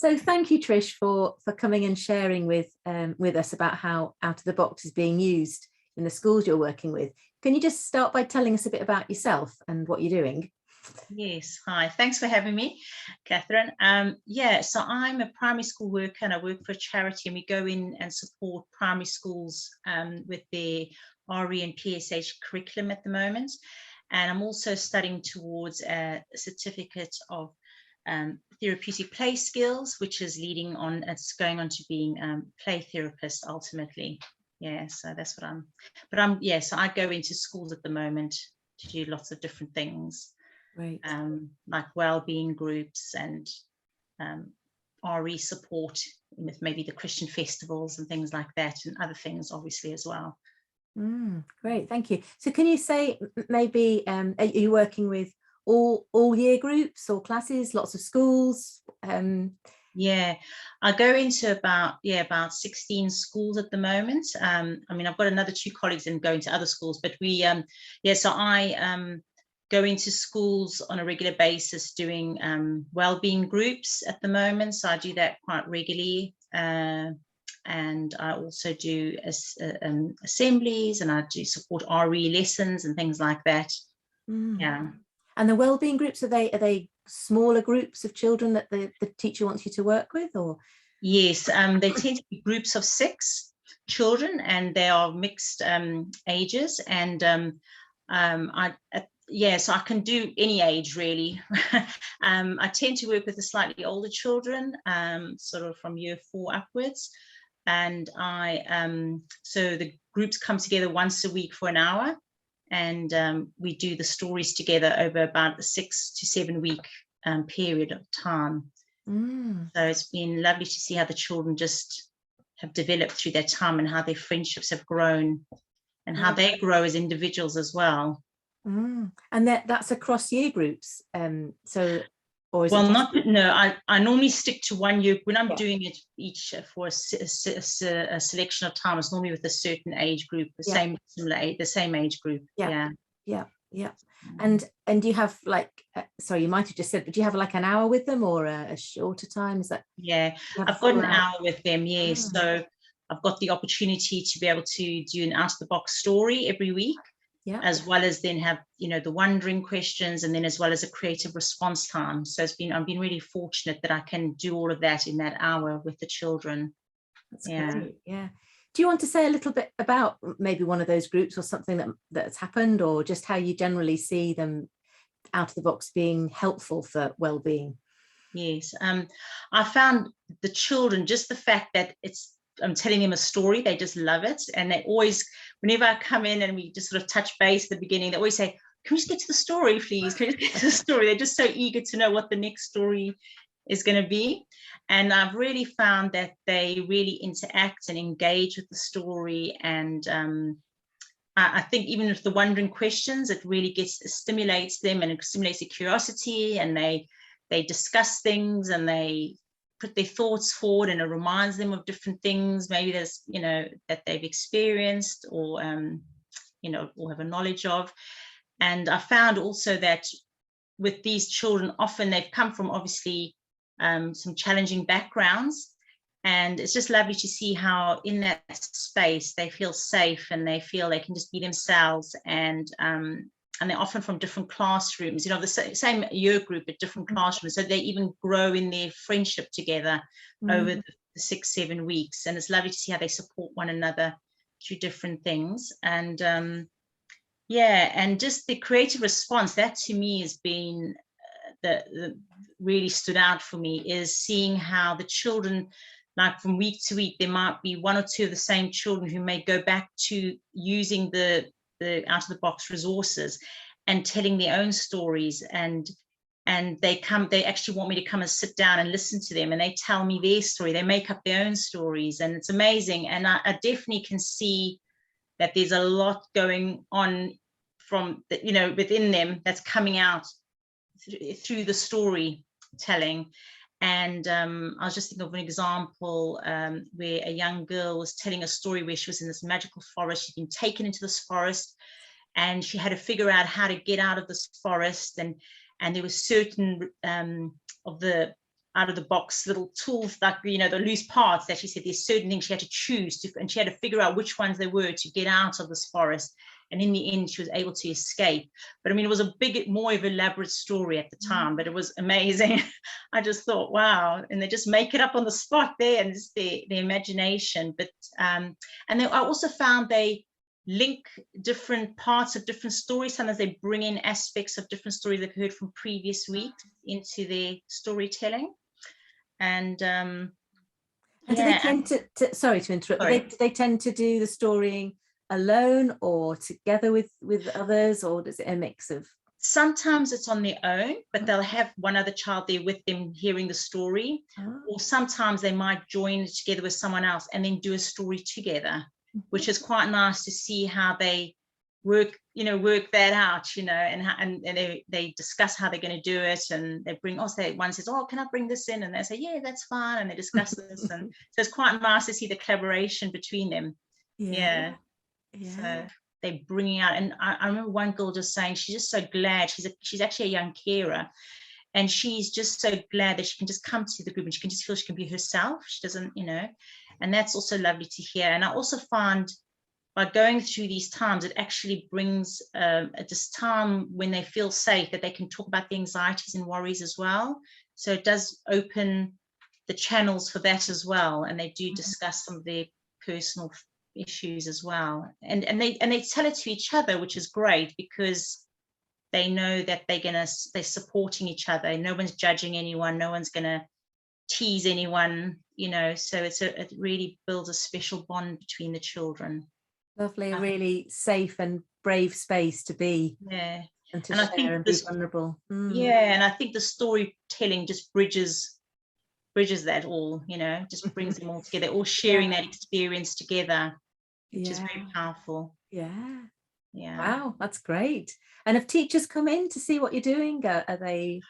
So thank you, Trish, for coming and sharing with us about how Out of the Box is being used in the schools you're working with. Can you just start by telling us a bit about yourself and what you're doing? Yes, hi. Thanks for having me, Catherine. So I'm a primary school worker and I work for a charity, and we go in and support primary schools with their RE and PSH curriculum at the moment. And I'm also studying towards a certificate of therapeutic play skills, which is it's going on to being play therapist ultimately. Yeah, so that's what so I go into schools at the moment to do lots of different things. Right. Like wellbeing groups and RE support with maybe the Christian festivals and things like that, and other things obviously as well. Great, thank you. So can you say maybe are you working with all year groups or classes, lots of schools? Yeah, I go into about 16 schools at the moment. I mean, I've got another 2 colleagues and go into other schools, but so I go into schools on a regular basis doing wellbeing groups at the moment. So I do that quite regularly. And I also do assemblies, and I do support RE lessons and things like that. Yeah. And the wellbeing groups, are they smaller groups of children that the teacher wants you to work with, or? Yes, they tend to be groups of 6 children, and they are mixed ages. And so I can do any age really. I tend to work with the slightly older children, sort of from year 4 upwards. And so the groups come together once a week for an hour, and we do the stories together over about a 6 to 7 week period of time. So it's been lovely to see how the children just have developed through their time, and how their friendships have grown, and how they grow as individuals as well. And that's across year groups. I normally stick to 1 year when I'm doing it each for a selection of time. It's normally with a certain age group, the same age group. Yeah. And do you have sorry, you might have just said, but do you have like an hour with them, or a shorter time? Is that? Yeah, I've got an hour with them. So I've got the opportunity to be able to do an out of the box story every week. As well as then have the wondering questions, and then as well as a creative response time. So I've been really fortunate that I can do all of that in that hour with the children. That's great. Yeah. Do you want to say a little bit about maybe one of those groups, or something that's happened, or just how you generally see them out of the box being helpful for well-being? Yes, I found the children, just the fact that I'm telling them a story, they just love it. And they always, whenever I come in and we just sort of touch base at the beginning, they always say, can we just get to the story, please? Can we just get to the story? They're just so eager to know what the next story is going to be. And I've really found that they really interact and engage with the story. And I think even with the wondering questions, it really stimulates them, and it stimulates their curiosity, and they discuss things, and they put their thoughts forward, and it reminds them of different things maybe there's that they've experienced, or or have a knowledge of. And I found also that with these children, often they've come from obviously some challenging backgrounds, and it's just lovely to see how in that space they feel safe, and they feel they can just be themselves. And they're often from different classrooms, the same year group at different classrooms. So they even grow in their friendship together over the 6-7 weeks. And it's lovely to see how they support one another through different things. And and just the creative response, that to me has been the really stood out for me, is seeing how the children, like from week to week, there might be 1 or 2 of the same children who may go back to using the out of the box resources and telling their own stories, and they actually want me to come and sit down and listen to them, and they tell me their story, they make up their own stories, and it's amazing. And I definitely can see that there's a lot going on from within them that's coming out through the storytelling. And I was just thinking of an example where a young girl was telling a story where she was in this magical forest. She'd been taken into this forest, and she had to figure out how to get out of this forest. And there was certain of the out of the box little tools, like, you know, the loose parts that she said there's certain things she had to choose to, and she had to figure out which ones they were to get out of this forest. And in the end, she was able to escape. But I mean, it was a more of elaborate story at the time, but it was amazing. I just thought, wow. And they just make it up on the spot there, and it's the imagination. But and then I also found they link different parts of different stories. Sometimes they bring in aspects of different stories they've heard from previous weeks into their storytelling. And do they tend to sorry to interrupt, but do they tend to do the storying alone or together with others, or is it a mix of? Sometimes it's on their own, but they'll have one other child there with them hearing the story. Or sometimes they might join together with someone else and then do a story together, which is quite nice to see how they work that out, and they discuss how they're going to do it, and they bring, one says, oh, can I bring this in? And they say, yeah, that's fine. And they discuss this. And so it's quite nice to see the collaboration between them. Yeah. So they're bringing out, and I remember one girl just saying she's just so glad, she's actually a young carer, and she's just so glad that she can just come to the group and she can just feel she can be herself. She doesn't, and that's also lovely to hear. And I also find by going through these times, it actually brings this time when they feel safe, that they can talk about the anxieties and worries as well. So it does open the channels for that as well, and they do discuss some of their personal issues as well, and they tell it to each other, which is great, because they know that they're supporting each other. No one's judging anyone, no one's gonna tease anyone, so it really builds a special bond between the children. Lovely. Really safe and brave space to be, and to share and be vulnerable. And I think the storytelling just bridges that all, just brings them all together, all sharing that experience together, which is very powerful. Wow, that's great. And have teachers come in to see what you're doing? Are they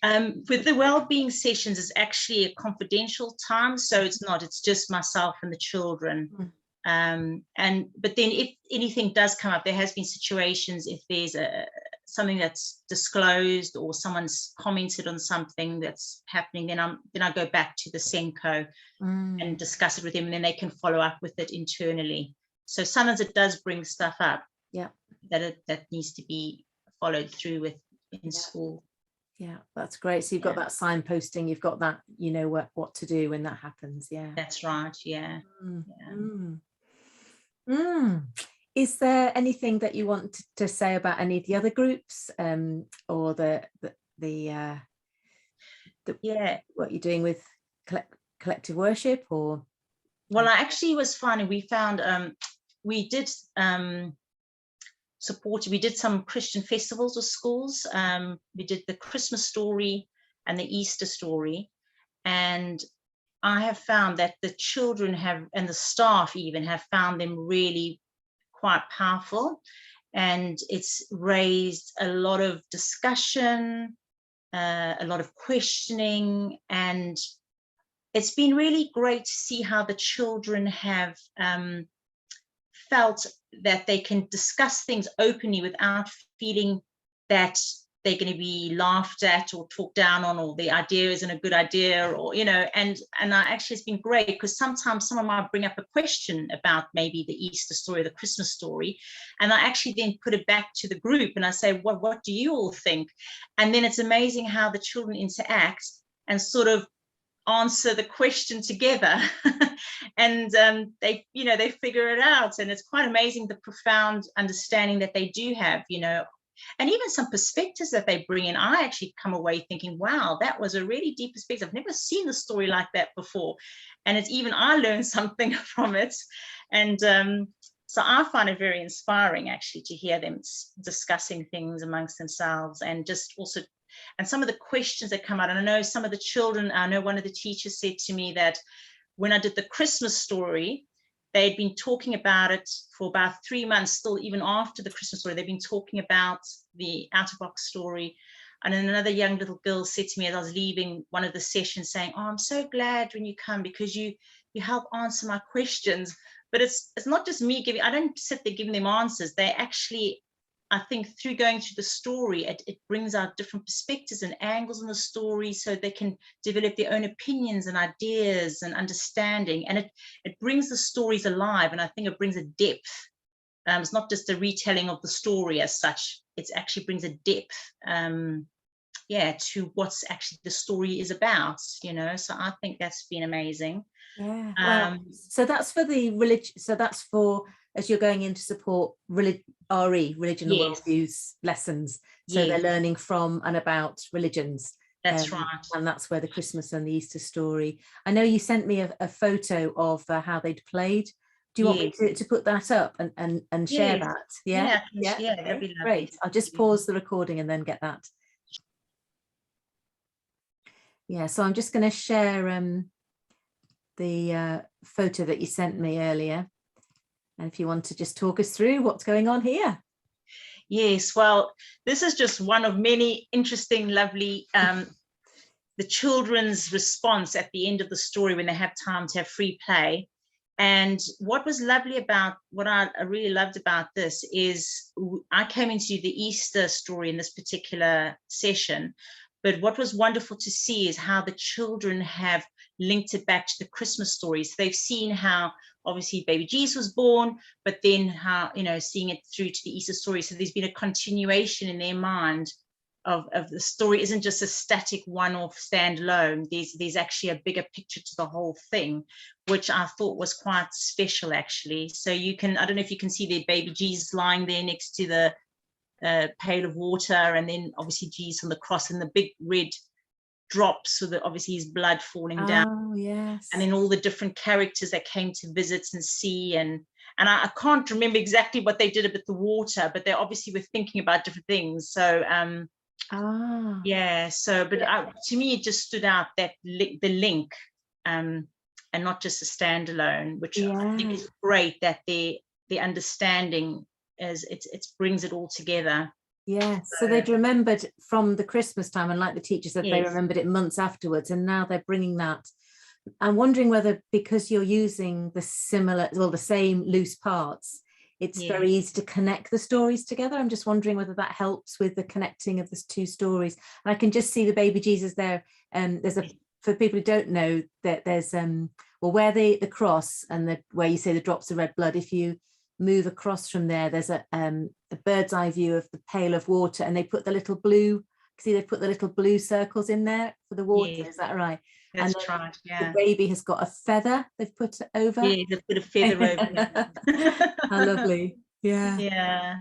with the wellbeing sessions, it's actually a confidential time, so it's just myself and the children. But then if anything does come up, there has been situations, if there's something that's disclosed or someone's commented on something that's happening, then I go back to the Senko and discuss it with them, and then they can follow up with it internally. So sometimes it does bring stuff up that needs to be followed through with in school. Yeah, that's great. So you've got that signposting, you've got that, what to do when that happens. That's right. Is there anything that you want to say about any of the other groups, or the what you're doing with collective worship? Or well, I actually was finding, we found we did some Christian festivals with schools. We did the Christmas story and the Easter story, and I have found that the children and the staff even have found them really quite powerful, and it's raised a lot of discussion, a lot of questioning, and it's been really great to see how the children have felt that they can discuss things openly without feeling that they're going to be laughed at or talked down on, or the idea isn't a good idea, or and actually it's been great, because sometimes someone might bring up a question about maybe the Easter story or the Christmas story, and I actually then put it back to the group and I say, what do you all think? And then it's amazing how the children interact and sort of answer the question together. And they figure it out, and it's quite amazing the profound understanding that they do have, and even some perspectives that they bring in. I actually come away thinking, wow, that was a really deep perspective. I've never seen the story like that before, and it's even I learned something from it. And so I find it very inspiring actually to hear them discussing things amongst themselves, and just also, and some of the questions that come out. And I know some of the children, I know one of the teachers said to me that when I did the Christmas story, they'd been talking about it for about 3 months, still even after the Christmas story, they've been talking about the OutoftheBox story. And then another young little girl said to me as I was leaving one of the sessions, saying, oh, I'm so glad when you come, because you help answer my questions. But it's not just me I don't sit there giving them answers. They actually I think through going through the story, it brings out different perspectives and angles in the story, so they can develop their own opinions and ideas and understanding. And it brings the stories alive, and I think it brings a depth. It's not just a retelling of the story as such. It actually brings a depth, to what's actually the story is about. So I think that's been amazing. Yeah. Wow. So that's for the religion. So that's for, as you're going in to support religion and worldviews lessons. So they're learning from and about religions. That's right. And that's where the Christmas and the Easter story. I know you sent me a photo of how they'd played. Do you want me to put that up and share that? Yeah, that'd be lovely. Great. I'll just pause the recording and then get that. Yeah, so I'm just going to share the photo that you sent me earlier. And if you want to just talk us through what's going on here. Yes, well, this is just one of many interesting, lovely, the children's response at the end of the story when they have time to have free play. And what was lovely about, what I really loved about this is I came into the Easter story in this particular session, but what was wonderful to see is how the children have linked it back to the Christmas story. So they've seen how obviously baby Jesus was born, but then how, seeing it through to the Easter story. So there's been a continuation in their mind of the story. Isn't just a static one-off standalone. There's actually a bigger picture to the whole thing, which I thought was quite special actually. So you can, I don't know if you can see the baby Jesus lying there next to the pail of water, and then obviously Jesus on the cross and the big red drops, so that obviously his blood falling down. Oh yes. And then all the different characters that came to visit and see, and I can't remember exactly what they did about the water, but they obviously were thinking about different things. So to me it just stood out that the link, and not just a standalone, which I think is great, that the understanding as it brings it all together. Yes, so they'd remembered from the Christmas time, and like the teachers said, they remembered it months afterwards, and now they're bringing that. I'm wondering whether, because you're using the same loose parts, it's very easy to connect the stories together. I'm just wondering whether that helps with the connecting of the two stories. And I can just see the baby Jesus there. There's for people who don't know, that there's where the cross and where you say the drops of red blood, if you move across from there, there's a bird's eye view of the pail of water, and they put the little blue, they put the little blue circles in there for the water. Is that right? That's right. Yeah. The baby has got a feather they've put over. Yeah, they've put a feather over. How lovely. Yeah. Yeah.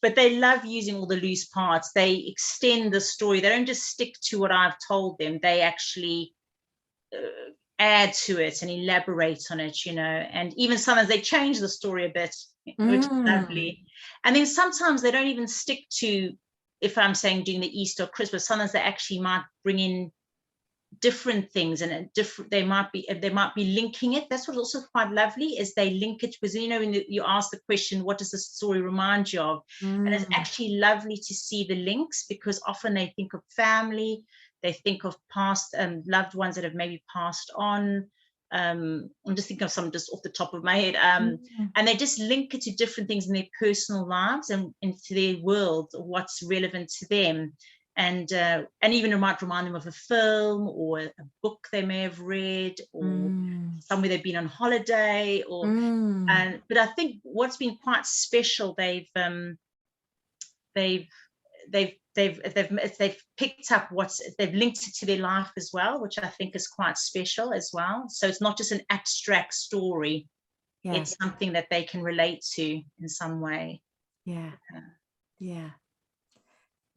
But they love using all the loose parts. They extend the story. They don't just stick to what I've told them. They actually add to it and elaborate on it, and even sometimes they change the story a bit, which is lovely. And then sometimes they don't even stick to, if I'm saying doing the Easter or Christmas, sometimes they actually might bring in different things, and they might be linking it. That's what's also quite lovely, is they link it with, when you ask the question, what does the story remind you of? And it's actually lovely to see the links, because often they think of family, they think of past loved ones that have maybe passed on. I'm just thinking of some just off the top of my head, and they just link it to different things in their personal lives and into their world, or what's relevant to them. And even it might remind them of a film or a book they may have read, or somewhere they've been on holiday, or but I think what's been quite special, they've picked up they've linked it to their life as well, which I think is quite special as well. So it's not just an abstract story. It's something that they can relate to in some way. Yeah,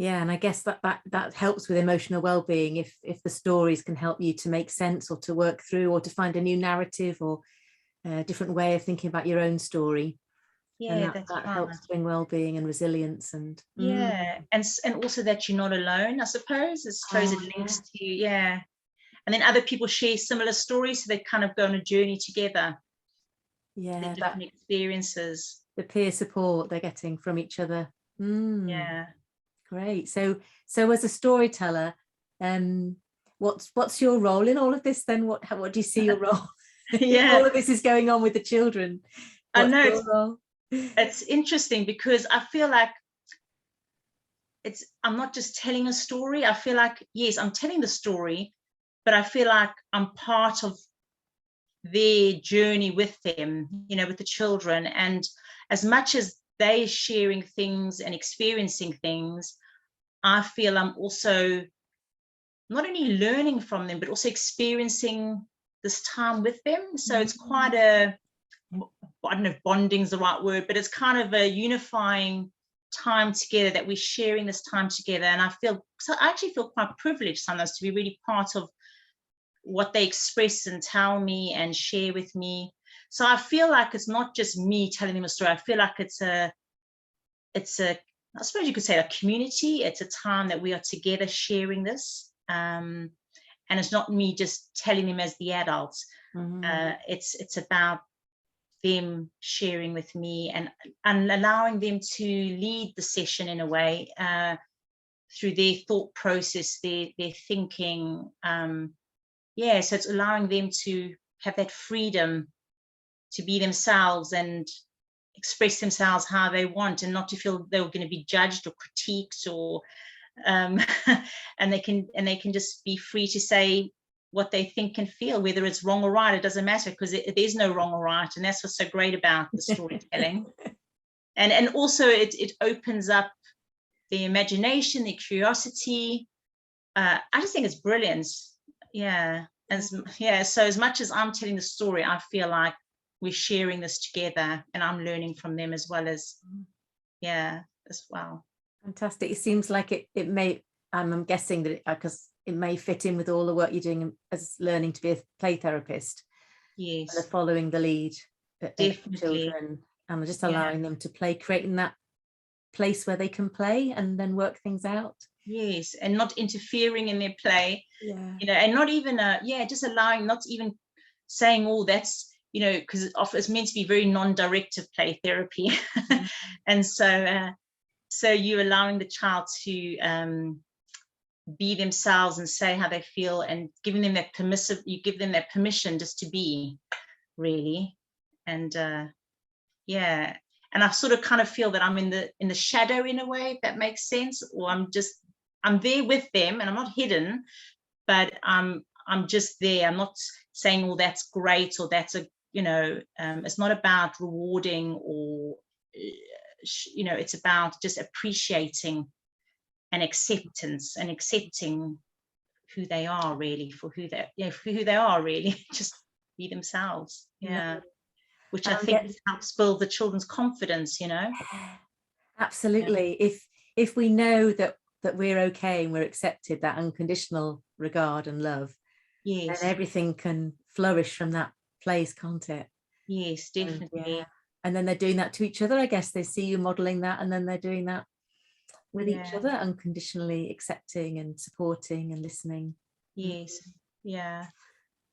and I guess that helps with emotional well-being, if the stories can help you to make sense, or to work through, or to find a new narrative, or a different way of thinking about your own story. And that helps bring well-being and resilience, and and also that you're not alone, I suppose. It links to and then other people share similar stories, so they kind of go on a journey together. Different experiences, the peer support they're getting from each other. Great. So as a storyteller, what's your role in all of this then? What do you see your role? All of this is going on with the children. I know it's interesting, because I feel like I'm not just telling a story. I feel like, yes, I'm telling the story, but I feel like I'm part of their journey with them, with the children. And as much as they're sharing things and experiencing things, I feel I'm also not only learning from them, but also experiencing this time with them. So it's quite I don't know if bonding's the right word, but it's kind of a unifying time together, that we're sharing this time together. And I actually feel quite privileged sometimes to be really part of what they express and tell me and share with me. So I feel like it's not just me telling them a story. I feel like it's a I suppose you could say a community. It's a time that we are together sharing this. And it's not me just telling them as the adults. It's about them sharing with me and allowing them to lead the session in a way, through their thought process, their thinking. So it's allowing them to have that freedom to be themselves and express themselves how they want, and not to feel they're going to be judged or critiqued, or and they can just be free to say what they think and feel, whether it's wrong or right. It doesn't matter, because there's no wrong or right, and that's what's so great about the storytelling. and also it opens up the imagination, the curiosity. I just think it's brilliant. So as much as I'm telling the story, I feel like we're sharing this together, and I'm learning from them as well as well. Fantastic. It seems like it may, I'm guessing that because it may fit in with all the work you're doing as learning to be a play therapist. Yes, and following the lead, definitely. Children, and just allowing them to play, creating that place where they can play and then work things out. Yes, and not interfering in their play. And not even just allowing, not even saying, oh, that's, because it's meant to be very non-directive play therapy. And so you're allowing the child to be themselves and say how they feel, and giving them that you give them that permission just to be, really. And and I sort of kind of feel that I'm in the shadow in a way, if that makes sense, or I'm there with them, and I'm not hidden, but I'm just there. I'm not saying, oh, that's great, or that's it's not about rewarding, or it's about just appreciating and acceptance, and accepting who they are, really, for who they are, really. Just be themselves. Which I think helps build the children's confidence. Absolutely. If we know that we're okay and we're accepted, that unconditional regard and love, and everything can flourish from that place, can't it? Yes, definitely. And then they're doing that to each other. I guess they see you modeling that, and then they're doing that with each other, unconditionally accepting and supporting and listening. Yes.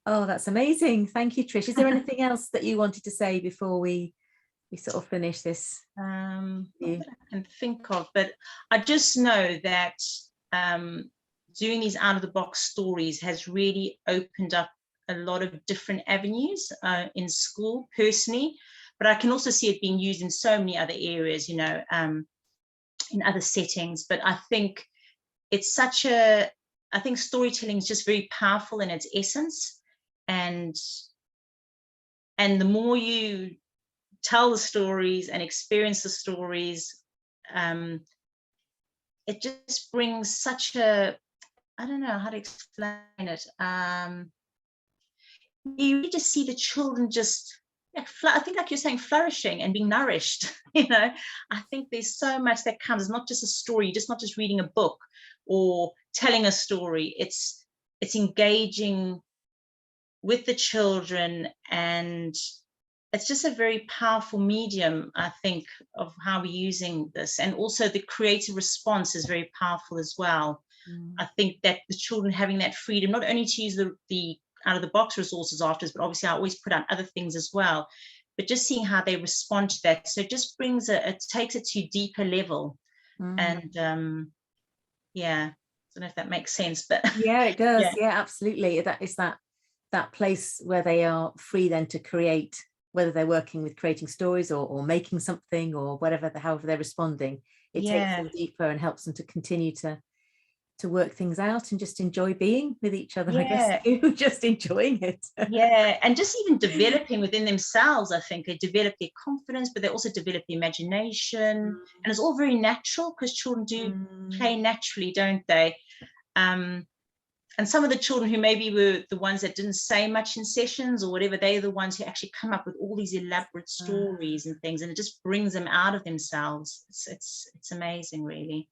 Oh, that's amazing. Thank you, Trish. Is there anything else that you wanted to say before we sort of finish this? Not that I can think of, but I just know that doing these out-of-the-box stories has really opened up a lot of different avenues in school, personally, but I can also see it being used in so many other areas, in other settings. But I think it's I think storytelling is just very powerful in its essence, and the more you tell the stories and experience the stories, it just brings such I don't know how to explain it. You really just see the children just, I think, like you're saying, flourishing and being nourished. I think there's so much that comes. It's not just a story, not just reading a book or telling a story. It's engaging with the children, and it's just a very powerful medium, I think, of how we're using this. And also the creative response is very powerful as well. I think that the children having that freedom, not only to use the out-of-the-box resources afterwards, but obviously I always put out other things as well, but just seeing how they respond to that. So it just brings it takes it to a deeper level. And I don't know if that makes sense, but it does. Absolutely. That is that place where they are free then to create, whether they're working with creating stories or making something or whatever, however they're responding. it takes Yeah. them deeper and helps them to continue to work things out and just enjoy being with each other. I guess Yeah. just enjoying it. Yeah, and just even developing within themselves, I think they develop their confidence, but they also develop the imagination, and it's all very natural because children do play naturally, don't they? And some of the children who maybe were the ones that didn't say much in sessions or whatever, they're the ones who actually come up with all these elaborate stories and things, and it just brings them out of themselves. It's amazing, really.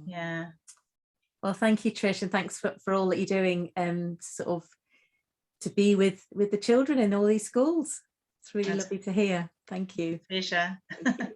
Yeah. Well, thank you, Trish, and thanks for all that you're doing, sort of to be with the children in all these schools. It's really lovely to hear. Thank you. Pleasure. Thank you.